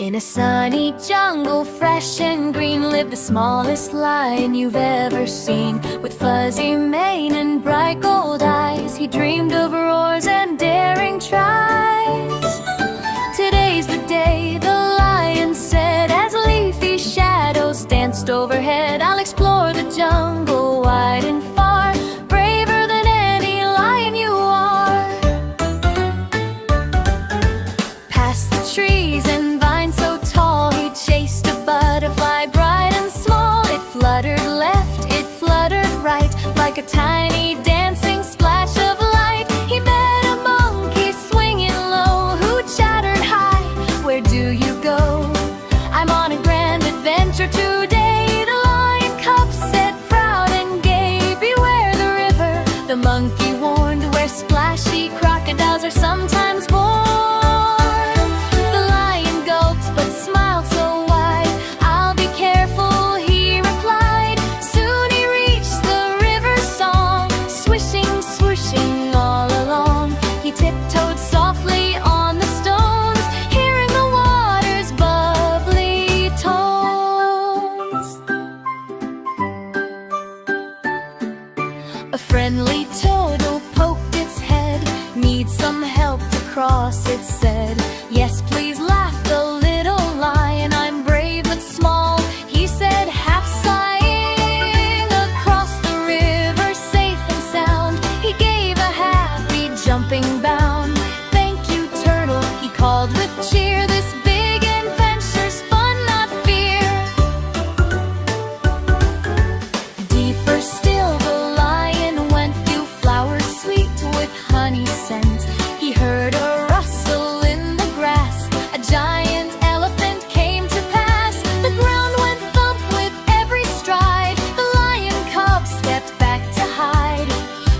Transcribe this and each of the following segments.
In a sunny jungle, fresh and green, lived the smallest lion you've ever seen. With fuzzy mane and bright gold eyes, he dreamed of roars and daring tries. Today's the day, the lion said, as leafy shadows danced overhead. I'll explore the jungle wide and far, braver than any lion you are. Past the trees and vines so tall, he chased a butterfly bright and small. It fluttered left, it fluttered right, like a tiny dancing splash of light. He met a monkey swinging low, who chattered high, "Where do you go?" "I'm on a grand adventure today," the lion cub said, proud and gay. "Beware the river," the monkey warned, "where splashy crocodiles are sometimes born." The lion gulped but smiled so wide. "I'll be careful," he replied. Soon he reached the river's song, swishing, swooshing all along. He tiptoed softly on the stones, hearing the water's bubbly tones. A friendly turtle poked its head. "Need some help to cross," it said. "Yes, please," laughed the little lion. "I'm brave but small," he said, half sighing. Across the river, safe and sound, he gave a happy jumping bound. "Thank you, turtle," he called with cheer. "This big adventure's fun, not fear." Deeper still, the lion went through flowers sweet with honey scent. He heard a rustle in the grass, a giant elephant came to pass. The ground went thump with every stride, the lion cub stepped back to hide.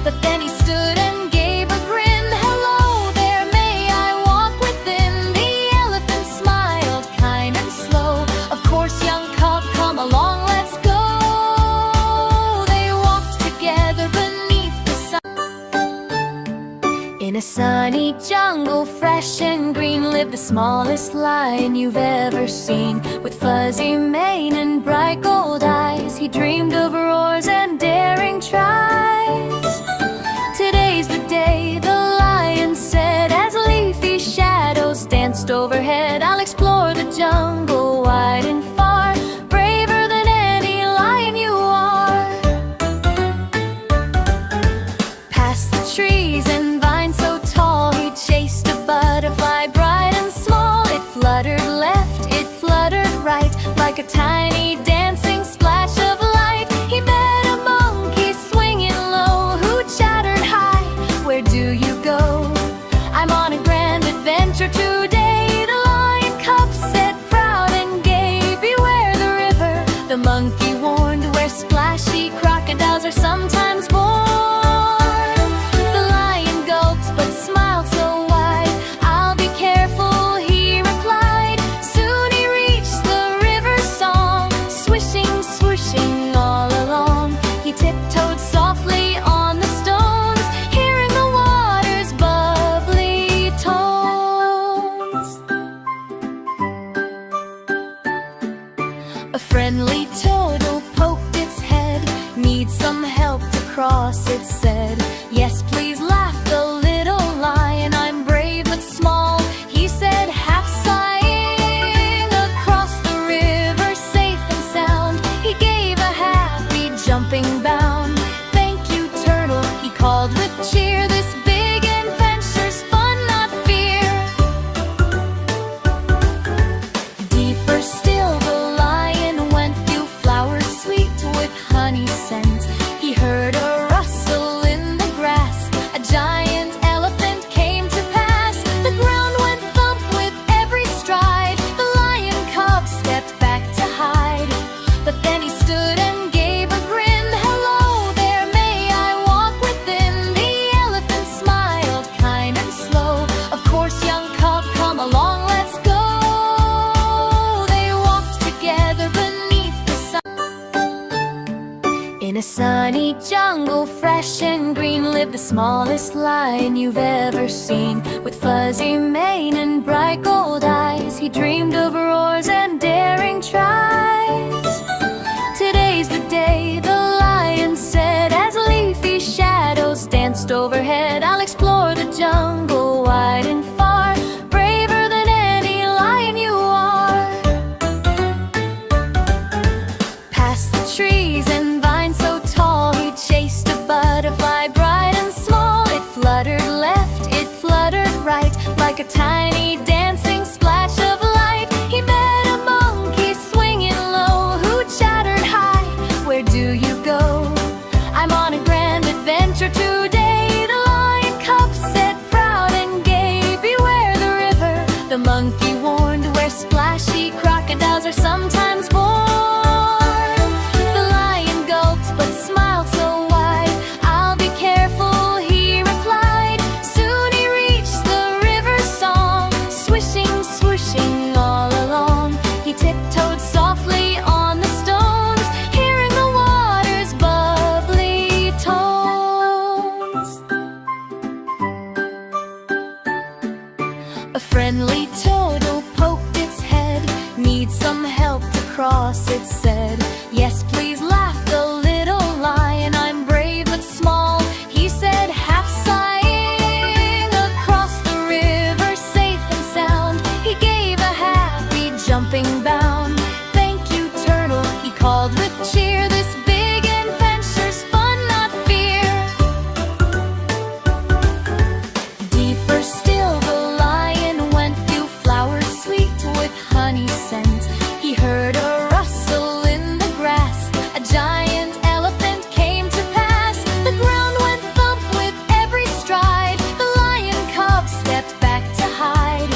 But then he stood and gave a grin. "Hello there, may I walk within?" The elephant smiled, kind and slow. "Of course, young cub, come along, let's go." They walked together beneath the sun. In a sunny jungle, fresh and green, lived the smallest lion you've ever seen. With fuzzy mane and bright gold eyes, he dreamed of roars and daring tries. Today's the day, the lion said, as leafy shadows danced overhead. "I'll explore the jungle wide and far, braver than any lion you are." Past the trees and vines so tall, he chased a butterfly bright and small. It fluttered left, it fluttered right, like a tiny dancing splash of light. He met a monkey swinging low, who chattered high, "Where do you go?" "I'm on a grand adventure today," the lion cub said, proud and gay. "Beware the river," the monkey warned, "where splashy crocodiles are sometimes born." The lion gulped but smiled so wide. "I'll be careful," he replied. Soon he reached the river's song, swishing, swooshing all along. He tiptoed softly on the stones, hearing the water's bubbly tones. A friendly turtle poked its head. "Need some help to cross," it said. "Yes, please," laughed the little lion. "I'm brave but small," he said, half sighing. Across the river, safe and sound, he gave a happy jumping bound. "Thank you, turtle," he called with cheer. "This big adventure's fun, not fear." Deeper still, the lion went through flowers sweet with honey scent. He heard a rustle in the grass, a giant elephant came to pass. The ground went thump with every stride, the lion cub stepped back to hide. But then he stood and gave a grin. "Hello there, may I walk within?" The elephant smiled, kind and slow. "Of course, young cub, come along, let's go." They walked together beneath the sun. In a sunny jungle, fresh and green, lived the smallest lion you've ever seen. With fuzzy mane and bright gold eyes, he dreamed of roars The monkey warned, where splashy crocodiles are sometimes born. The lion gulped but smiled so wide. "I'll be careful," he replied. Soon he reached the river's song, swishing, swooshing all along. He tiptoed softly on the stones, hearing the water's bubbly tones. A friendly turtle poked its head. "Need some help to cross," it said. "Yes, please," laughed the little lion. "I'm brave but small," he said, half sighing. Across the river, safe and sound, he gave a happy jumping bound. "Thank you, turtle," he called with cheer. "This big adventure's fun, not fear." Deeper still, the lion went through flowers sweet with honey scent. He heard a rustle in the grass. A giant elephant came to pass. The ground went thump with every stride. The lion cub stepped back to hide.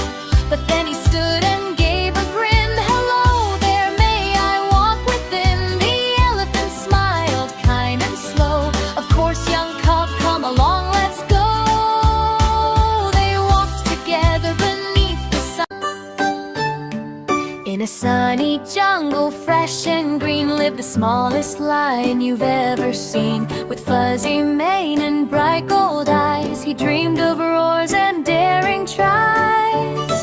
But then he stood and gave a grin. "Hello there, may I walk within?" The elephant smiled, kind and slow. "Of course, young cub, come along, let's go." They walked together beneath the sun. In a sunny jungle, fresh and green, lived the smallest lion you've ever seen. With fuzzy mane and bright gold eyes, he dreamed of roars and daring tries.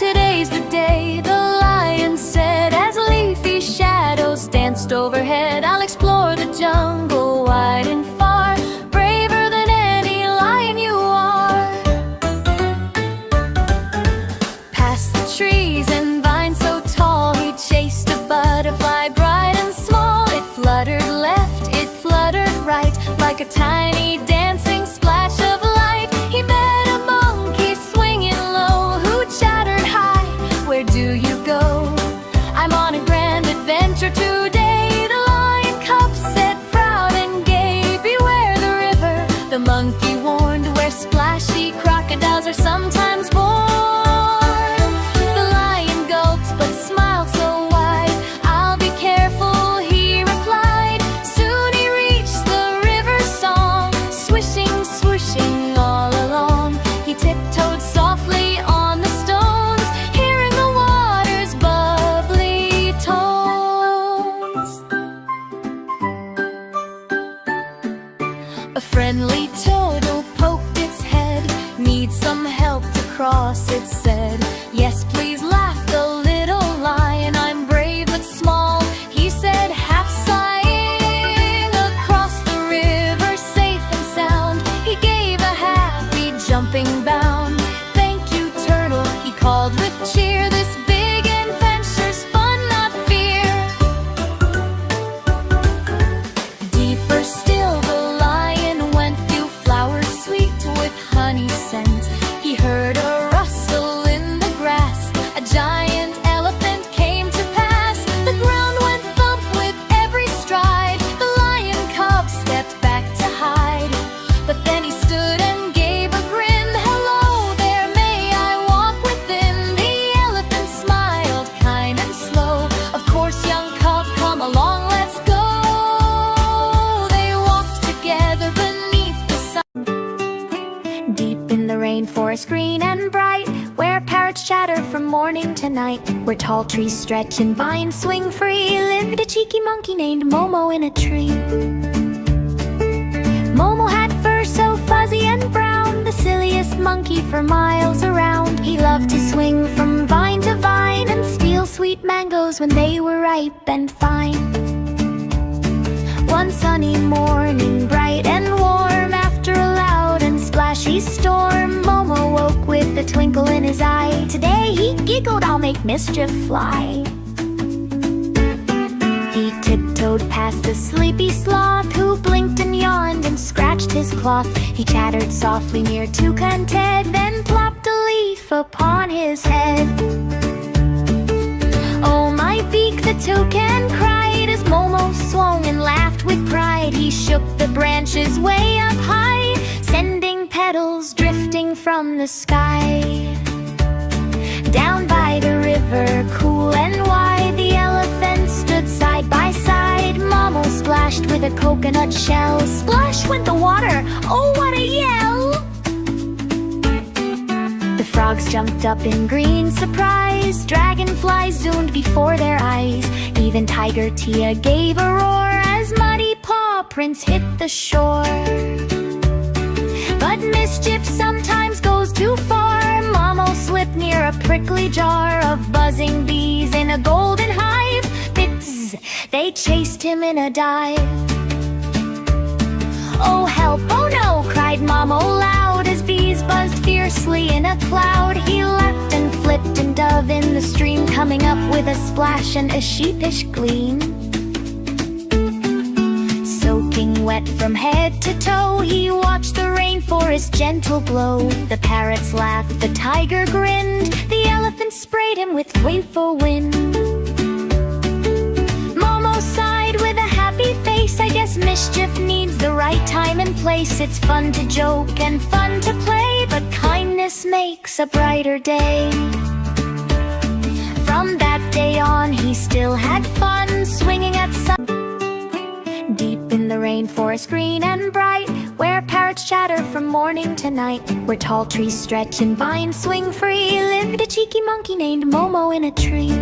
"Today's the day," the lion said, as leafy shadows danced overhead. "I'll explore the jungle wide and far, braver than any lion you are." Past the trees and vines so tall, he chased a butterfly bright and small. It fluttered left, it fluttered right, like a tiny dancing splash of light. He met a monkey swinging low, who chattered high, "Where do you go?" "I'm on a grand adventure today," the lion cub said, proud and gay. "Beware the river," the monkey warned, "where splashy crocodiles are sometimes born." The lion gulped but smiled so wide. "I'll be careful," he replied. Soon he reached the river's song, swishing, swooshing all along. He tiptoed softly on the stones, hearing the water's bubbly tones. A friendly turtle poked its head. "Need some help to cross," it said. "Yes, please," laughed the little lion. "I'm brave but small," he said, half sighing. Across the river, safe and sound, he gave a happy jumping bound. "Thank you, turtle," he called with cheer. "This big adventure's fun, not fear." Deeper still, the lion went through flowers sweet with honey scent. He heard a rustle in the grass. A giant elephant came to pass. The ground went thump with every stride. The lion cub stepped back to hide. But then he stood and gave a grin. "Hello there, may I walk within?" The elephant smiled, kind and slow. "Of course, young cub, come along, let's go." They walked together beneath the sun. Deep in the rainforest, green and bright, where parrots chatter from morning to night, where tall trees stretch and vines swing free, lived a cheeky monkey named Momo in a tree. Momo had fur so fuzzy and brown, the silliest monkey for miles around. He loved to swing from vine to vine and steal sweet mangoes when they were ripe and fine. One sunny morning, bright and warm, after a loud and splashy storm, Momo woke with a twinkle in his eye. Today, he giggled, "I'll make mischief fly." He tiptoed past the sleepy sloth, who blinked and yawned and scratched his cloth. He chattered softly near Toucan-Ted, then plopped a leaf upon his head. "Oh, my beak," the toucan cried, as Momo swung and laughed with pride. He shook the branches way up high, sending petals drifting from the sky. splashed with a coconut shell. Splash went the water, oh what a yell! The frogs jumped up in green surprise. Dragonflies zoomed before their eyes. Even Tiger Tia gave a roar as muddy paw prints hit the shore. But mischief sometimes goes too far. Momo slipped near a prickly jar of buzzing bees in a golden hive. Bits, they chased him in a dive. Oh help, oh no, cried Momo loud as bees buzzed fiercely in a cloud. He leapt and flipped and dove in the stream, coming up with a splash and a sheepish gleam. Soaking wet from head to toe, he watched the rainforest gentle glow. The parrots laughed, the tiger grinned, the elephant sprayed him with wayful wind. Momo sighed with a happy face, I guess mischief needs the right time and place. It's fun to joke and fun to play, but kindness makes a brighter day. From that day on he still had fun, swinging at sun. Deep in the rainforest green and bright, where parrots chatter from morning to night, where tall trees stretch and vines swing free, lived a cheeky monkey named Momo in a tree.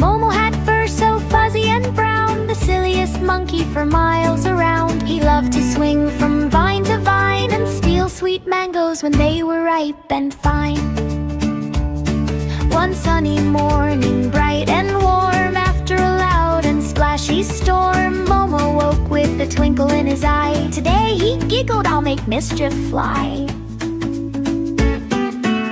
Momo had fur so fuzzy and brown, the silliest monkey for miles around. He loved to swing from vine to vine and steal sweet mangoes when they were ripe and fine. One sunny morning, bright and warm, after a loud and splashy storm, Momo woke with a twinkle in his eye. Today he giggled, I'll make mischief fly.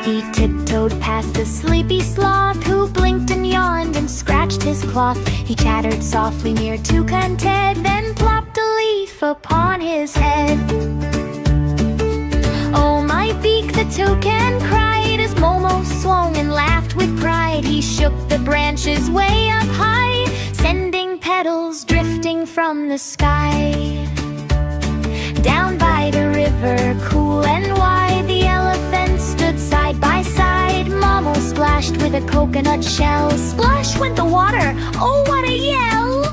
He tiptoed past the sleepy sloth, who blinked and yawned and scratched his cloth. He chattered softly near Toucan Ted, then plopped a leaf upon his head. Oh my beak, the toucan cried as Momo swung and laughed with pride. He shook the branches way up high, sending petals drifting from the sky. Down by the river, cool and wide, the elephants stood side by side. Momo splashed with a coconut shell. Splash went the water, oh what a yell!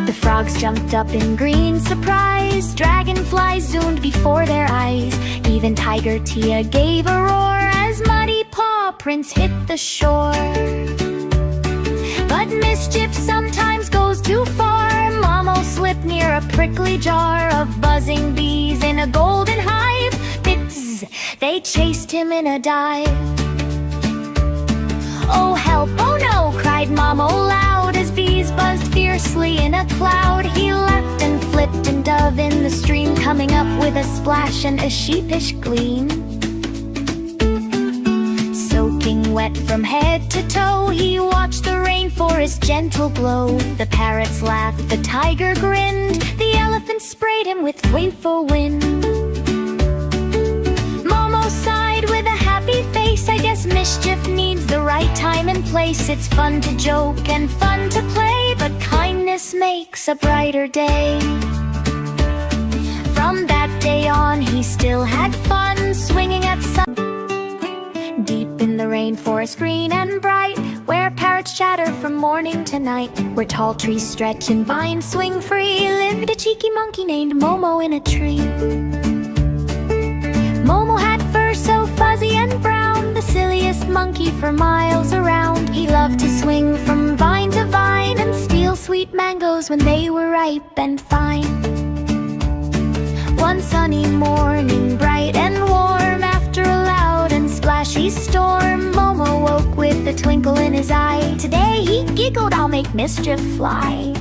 The frogs jumped up in green surprise. Dragonflies zoomed before their eyes. Even Tiger Tia gave a roar as muddy paw prints hit the shore. But mischief sometimes goes too far. Momo slipped near a prickly jar of buzzing bees in a golden hive. Bits, they chased him in a dive. Oh help, oh no, cried Momo loud as bees buzzed fiercely in a cloud. He leapt and flipped and dove in the stream, coming up with a splash and a sheepish gleam. Soaking wet from head to toe, he watched the rainforest gentle glow. The parrots laughed, the tiger grinned, the elephant sprayed him with wayful wind. Momo sighed with a happy face, I guess mischief needs the right time and place. It's fun to joke and fun to play, but kindness makes a brighter day. From that day on he still had fun, swinging at sun. Deep in the rainforest green and bright, where parrots chatter from morning to night, where tall trees stretch and vines swing free, lived a cheeky monkey named Momo in a tree. Momo had fur so fuzzy and brown, the silliest monkey for miles around. He loved to swing from vine to vine and steal sweet mangoes when they were ripe and fine. One sunny morning, bright and warm, after a loud and splashy storm, Momo woke with a twinkle in his eye. Today he giggled, I'll make mischief fly.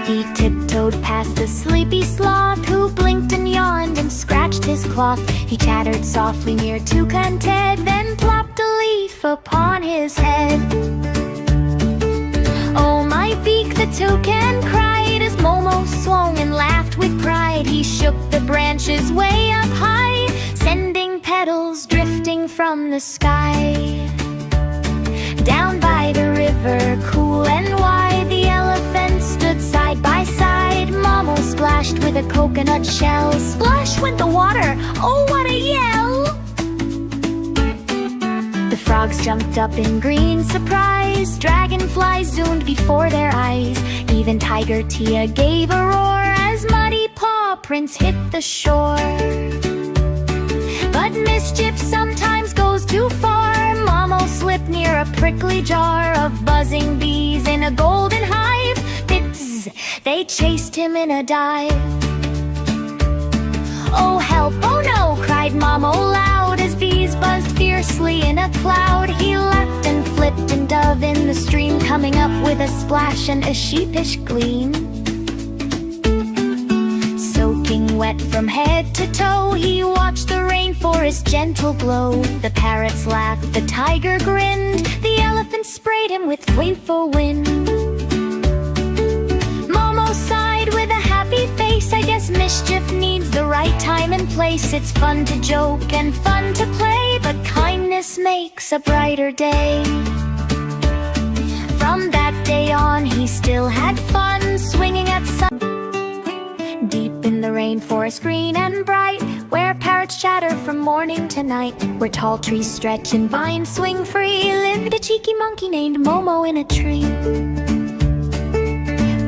He tiptoed past the sleepy sloth, who blinked and yawned and scratched his cloth. He chattered softly near Toucan Ted, then plopped a leaf upon his head. Oh my beak, the toucan cried as Momo swung and laughed with pride. He shook the branches way up high, sending petals drifting from the sky. Down by the river, cool and wide, the elephants stood side by side. Momo splashed with a coconut shell. Splash went the water, oh what a yell! The frogs frogs jumped up in green surprise. Dragonflies zoomed before their eyes. Even Tiger Tia gave a roar as Muddy Paw Prints hit the shore. But mischief sometimes goes too far. Momo slipped near a prickly jar of buzzing bees in a golden hive. Bits, they chased him in a dive. Oh help, oh no, cried Momo loud as bees buzzed fiercely in a cloud. He leapt and flipped and dove in the stream, coming up with a splash and a sheepish gleam. Soaking wet from head to toe, he watched the rainforest gentle glow. The parrots laughed, the tiger grinned, the elephant sprayed him with gleeful wind. Momo sighed with a happy face, I guess mischief needs the right time and place. It's fun to joke and fun to play, but kindness makes a brighter day. From that day on he still had fun, swinging at sun. Deep in the rainforest green and bright, where parrots chatter from morning to night, where tall trees stretch and vines swing free, lived a cheeky monkey named Momo in a tree.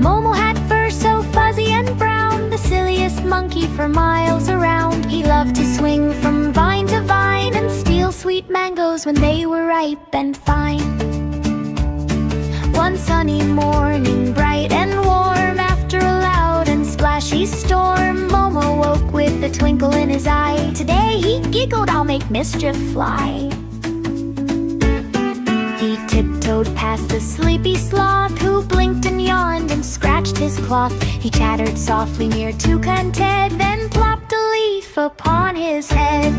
Momo had fur so fuzzy and brown, the silliest monkey for miles around. He loved to swing from vine to vine and steal sweet mangoes when they were ripe and fine. One sunny morning, bright and warm, after a loud and splashy storm, Momo woke with a twinkle in his eye. Today he giggled, I'll make mischief fly. He tiptoed past the sleepy sloth, who blinked and yawned and scratched his cloth. He chattered softly near Toucan Ted, then plopped a leaf upon his head.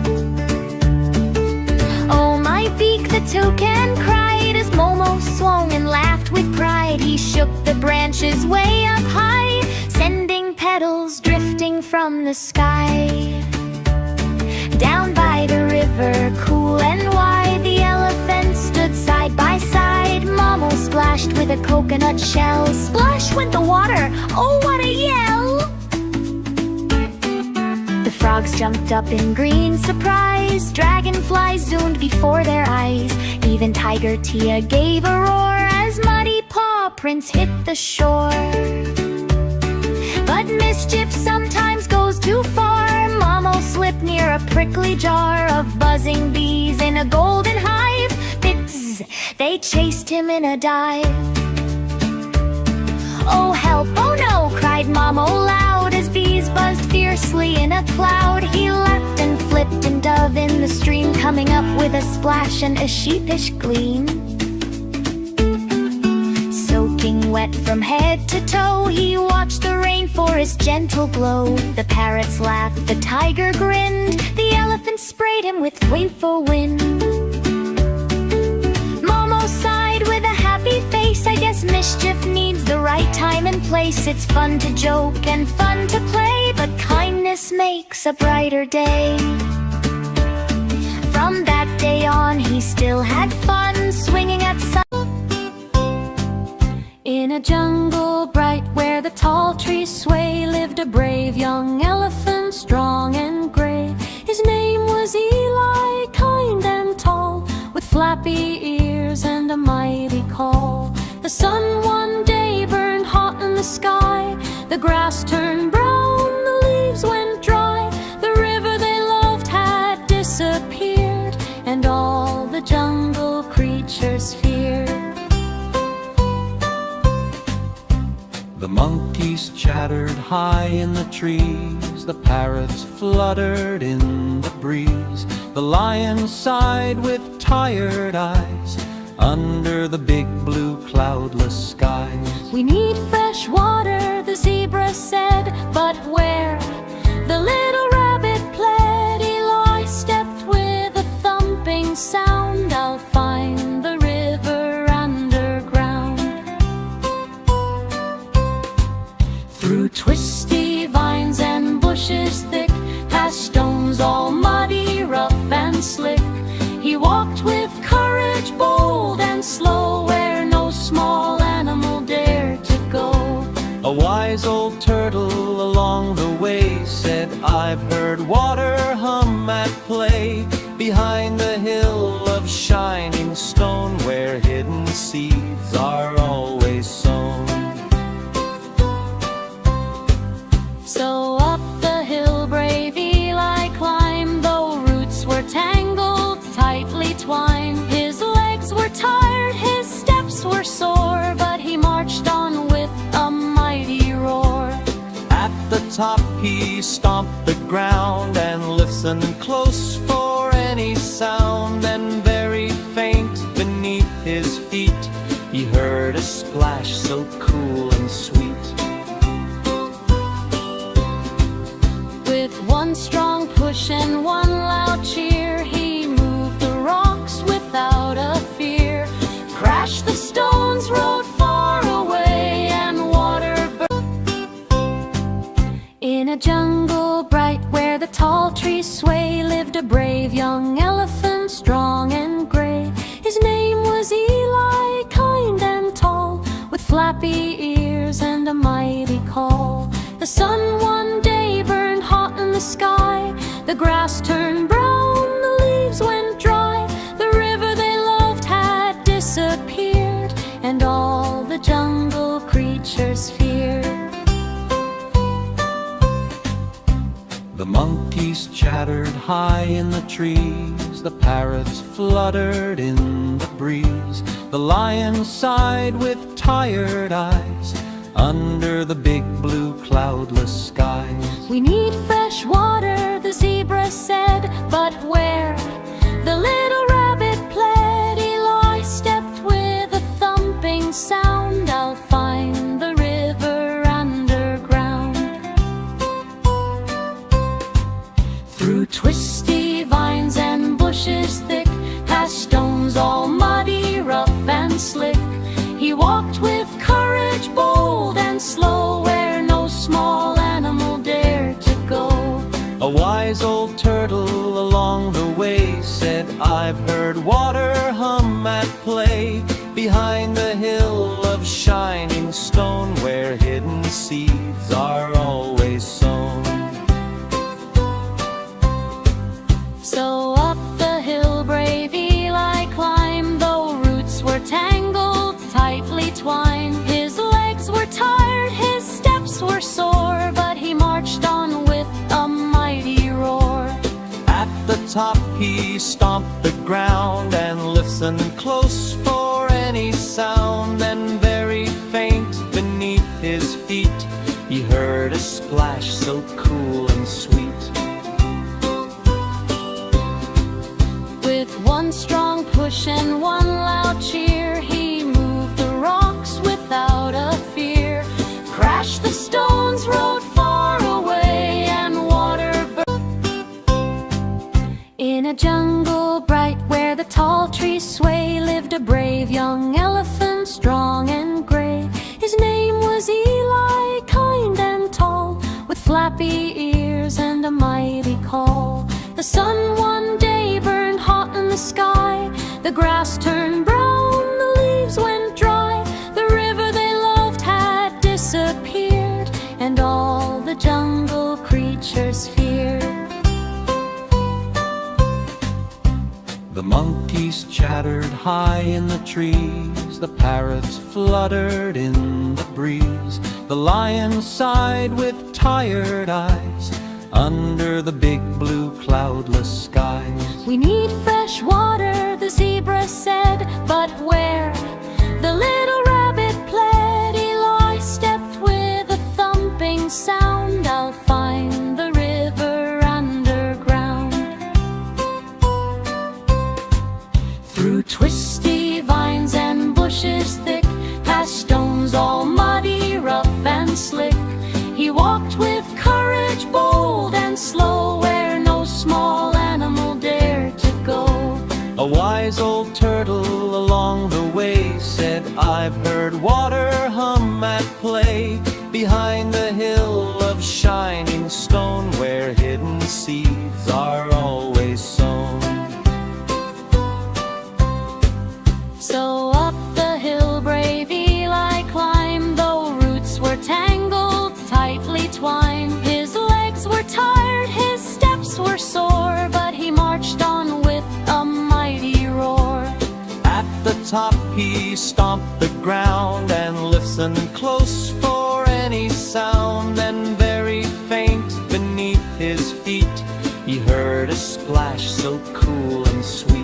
Oh my beak, the toucan cried as Momo swung and laughed with pride. He shook the branches way up high, sending petals drifting from the sky. Down by the river, cool and wide, the elephants stood side by side. Momo splashed with a coconut shell. Splash went the water, oh what a yell! The frogs jumped up in green surprise. Dragonflies zoomed before their eyes. Even Tiger Tia gave a roar as Muddy Paw Prints hit the shore. But mischief sometimes goes too far. Momo slipped near a prickly jar of buzzing bees in a golden hive. Bits, they chased him in a dive. Oh help, oh no, cried Momo loud as bees buzzed fiercely in a cloud. He leapt and flipped and dove in the stream, coming up with a splash and a sheepish gleam. Soaking wet from head to toe, he watched the rainforest gentle glow. The parrots laughed, the tiger grinned, the elephant sprayed him with gleeful wind. Momo sighed with a happy face, I guess mischief needs the right time and place. It's fun to joke and fun to play, but kindness makes a brighter day. From that day on he still had fun, swinging at sun. In a jungle bright where the tall trees sway, lived a brave young elephant, strong and gray. His name was Eli, kind and tall, with flappy ears and a mighty call. The sun one day burned hot in the sky, the grass turned brown, the leaves went dry. The river they loved had disappeared, and all the jungle creatures feared. The monkeys chattered high in the trees, the parrots fluttered in the breeze, the lion sighed with tired eyes under the big blue cloudless skies. We need fresh water, the zebra said, but where? The little rabbit pled. Eli stepped with a thumping sound, I'll find the river underground. Through twisty vines and bushes thick, past stones all muddy, rough and slick, he walked with courage bold and slow, where no small animal dared to go. A wise old turtle along the way said, I've heard water hum at play behind the hill of shining top he stomped the ground and listened close for any sound. Then very faint beneath his feet he heard a splash so cool and sweet. With one strong push and one loud cheer, he moved the rocks without a fear. Crashed the stones, rode far away, and water in a jungle bright where the tall trees sway lived a brave young elephant, strong and gray. His name was Eli, kind and tall, with flappy ears and a mighty call. The sun one day burned hot in the sky, the grass turned brown, the leaves went dry. The river they loved had disappeared, and all the jungle creatures feared. The monkeys chattered high in the trees, the parrots fluttered in the breeze, the lion sighed with tired eyes under the big blue cloudless skies. We need fresh water, the zebra said, but where? The little rabbit pled. Eli stepped with a thumping sound. I'll find the river underground. Through twisty vines and bushes thick, past stones all muddy, rough and slick, he walked with courage bold and slow, where no small animal dared to go. A wise old turtle along the way said, I've heard water hum at play behind the hill of shining stone, where hidden seeds are always sown. So up the hill brave Eli climbed, though roots were tangled, tightly twined. His legs were tired, his steps were sore, but he marched on with a mighty roar. At the top he stomped the ground and listened close for any sound. Then very faint beneath his feet he heard a splash so cool and sweet. With one strong push and one loud cheer, he moved the rocks without a fear. Crashed the stones, rode far away, and water in a jungle bright where the tall trees sway lived a brave young elephant, strong and gray. His name was Eli, kind and tall, with flappy ears and a mighty call. The sun one day burned hot in the sky, the grass turned brown, the leaves went dry. The river they loved had disappeared, and all the jungle creatures feared. The monkeys chattered high in the trees, the parrots fluttered in the breeze, the lion sighed with tired eyes under the big blue cloudless skies. We need fresh water, the zebra said, but where? The little rabbit pled. Eli stepped with a thumping sound. I'll find the river underground. Through twisty vines and bushes thick, past stones all muddy, rough and slick, he walked with courage bold and slow, where no small animal dared to go. A wise old turtle along the way said, I've heard water hum at play behind the hill of shining stone, where hidden seeds are always sown. So up the hill brave Eli climbed, though roots were tangled, tightly twined. His legs were tired, his steps were sore, but he marched on with a mighty roar. At the top he stomped the ground and listened close for any sound. Then very faint beneath his feet he heard a splash so cool and sweet.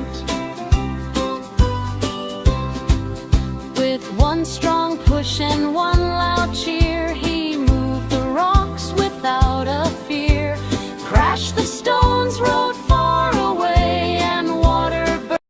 With one strong push and one loud cheer, he moved the rocks without crush the storm.